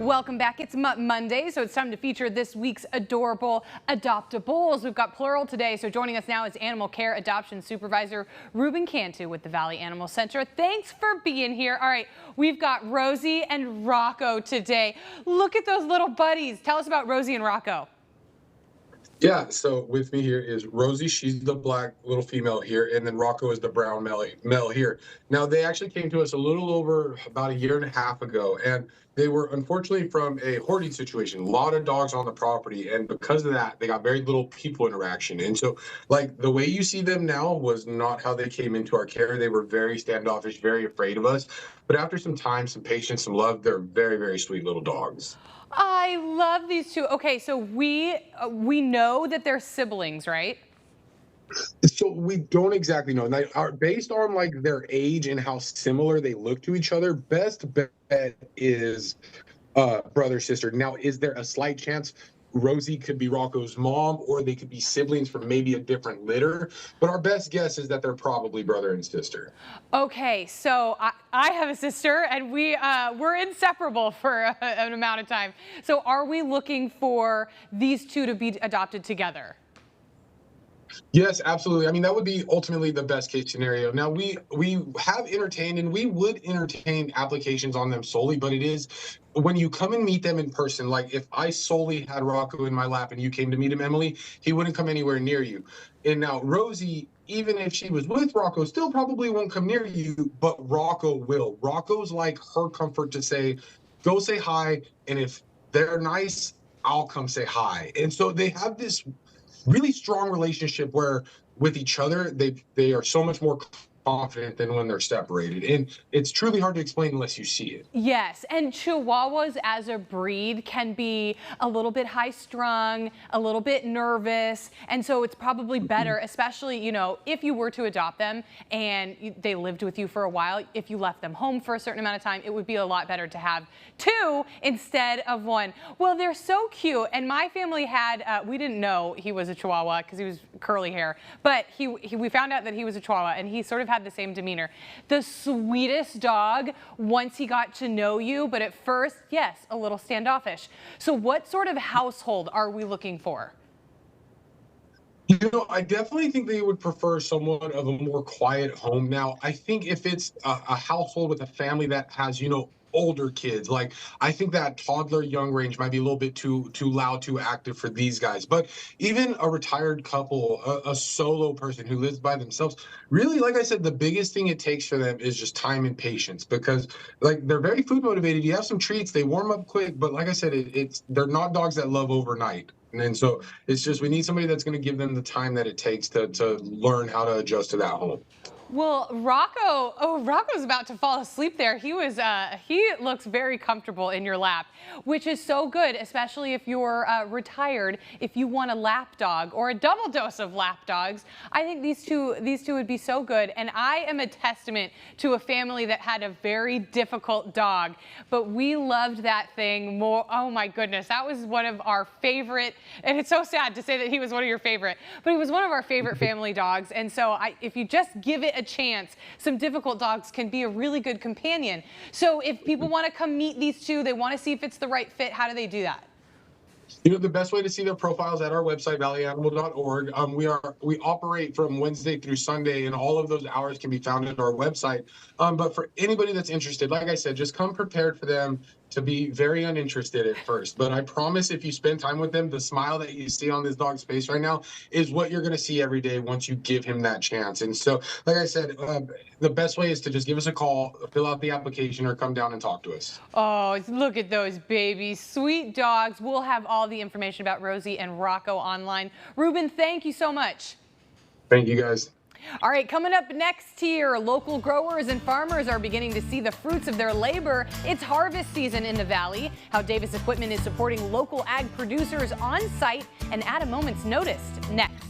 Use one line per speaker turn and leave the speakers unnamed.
Welcome back. It's Mutt Monday, so it's time to feature this week's adorable adoptables. We've got plural today, so joining us now is Animal Care Adoption Supervisor Ruben Cantu with the Valley Animal Center. Thanks for being here. All right, we've got Rosie and Rocco today. Look at those little buddies. Tell us about Rosie and Rocco.
Yeah, so with me here is Rosie. She's the black little female here, and then Rocco is the brown male here. Now, they actually came to us a little over about a year and a half ago, and they were unfortunately from a hoarding situation. A lot of dogs on the property, and because of that, they got very little people interaction. And so, like, the way you see them now was not how they came into our care. They were very standoffish, very afraid of us. But after some time, some patience, some love, they're very, very sweet little dogs.
I love these two. Okay, so we know that they're siblings, right?
So we don't exactly know. Now, based on like their age and how similar they look to each other, best bet is brother sister. Now, is there a slight chance Rosie could be Rocco's mom, or they could be siblings from maybe a different litter? But our best guess is that they're probably brother and sister.
Okay, so I have a sister, and we're inseparable for an amount of time. So are we looking for these two to be adopted together?
Yes, absolutely. I mean, that would be ultimately the best case scenario. Now, we have entertained, and we would entertain applications on them solely, but it is when you come and meet them in person. Like if I solely had Rocco in my lap and you came to meet him, Emily, he wouldn't come anywhere near you. And now Rosie, even if she was with Rocco, still probably won't come near you, but Rocco will. Rocco's like her comfort to say, go say hi, and if they're nice, I'll come say hi. And so they have this really strong relationship where with each other they are so much more confident than when they're separated, and it's truly hard to explain unless you see it.
Yes, and Chihuahuas as a breed can be a little bit high-strung, a little bit nervous, and so it's probably better, especially, you know, if you were to adopt them and they lived with you for a while, if you left them home for a certain amount of time, it would be a lot better to have two instead of one. Well, they're so cute, and my family had, we didn't know he was a Chihuahua because he was curly hair, but we found out that he was a Chihuahua, and he sort of had the same demeanor. The sweetest dog once he got to know you, but at first, yes, a little standoffish. So what sort of household are we looking for?
You know, I definitely think they would prefer somewhat of a more quiet home. Now, I think if it's a household with a family that has, you know, older kids, like I think that toddler young range might be a little bit too loud, too active for these guys. But even a retired couple, a solo person who lives by themselves, really, like I said, the biggest thing it takes for them is just time and patience, because like they're very food motivated. You have some treats, they warm up quick, but like I said, they're not dogs that love overnight. And so it's just we need somebody that's going to give them the time that it takes to learn how to adjust to that home.
Well, Rocco's about to fall asleep there. He looks very comfortable in your lap, which is so good, especially if you're retired. If you want a lap dog or a double dose of lap dogs, I think these two would be so good. And I am a testament to a family that had a very difficult dog, but we loved that thing more. Oh my goodness, that was one of our favorite, and it's so sad to say that he was one of your favorite, but he was one of our favorite family dogs. And so if you just give it a chance, some difficult dogs can be a really good companion. So if people want to come meet these two, they want to see if it's the right fit, how do they do that?
You know, the best way to see their profiles at our website, valleyanimal.org. We operate from Wednesday through Sunday, and all of those hours can be found at our website. But for anybody that's interested, like I said, just come prepared for them to be very uninterested at first. But I promise if you spend time with them, the smile that you see on this dog's face right now is what you're going to see every day once you give him that chance. And so, like I said, the best way is to just give us a call, fill out the application, or come down and talk to us.
Oh, look at those babies. Sweet dogs. We'll have all the information about Rosie and Rocco online. Ruben, thank you so much.
Thank you, guys.
All right, coming up next here, local growers and farmers are beginning to see the fruits of their labor. It's harvest season in the Valley. How Davis Equipment is supporting local ag producers on site and at a moment's notice. Next.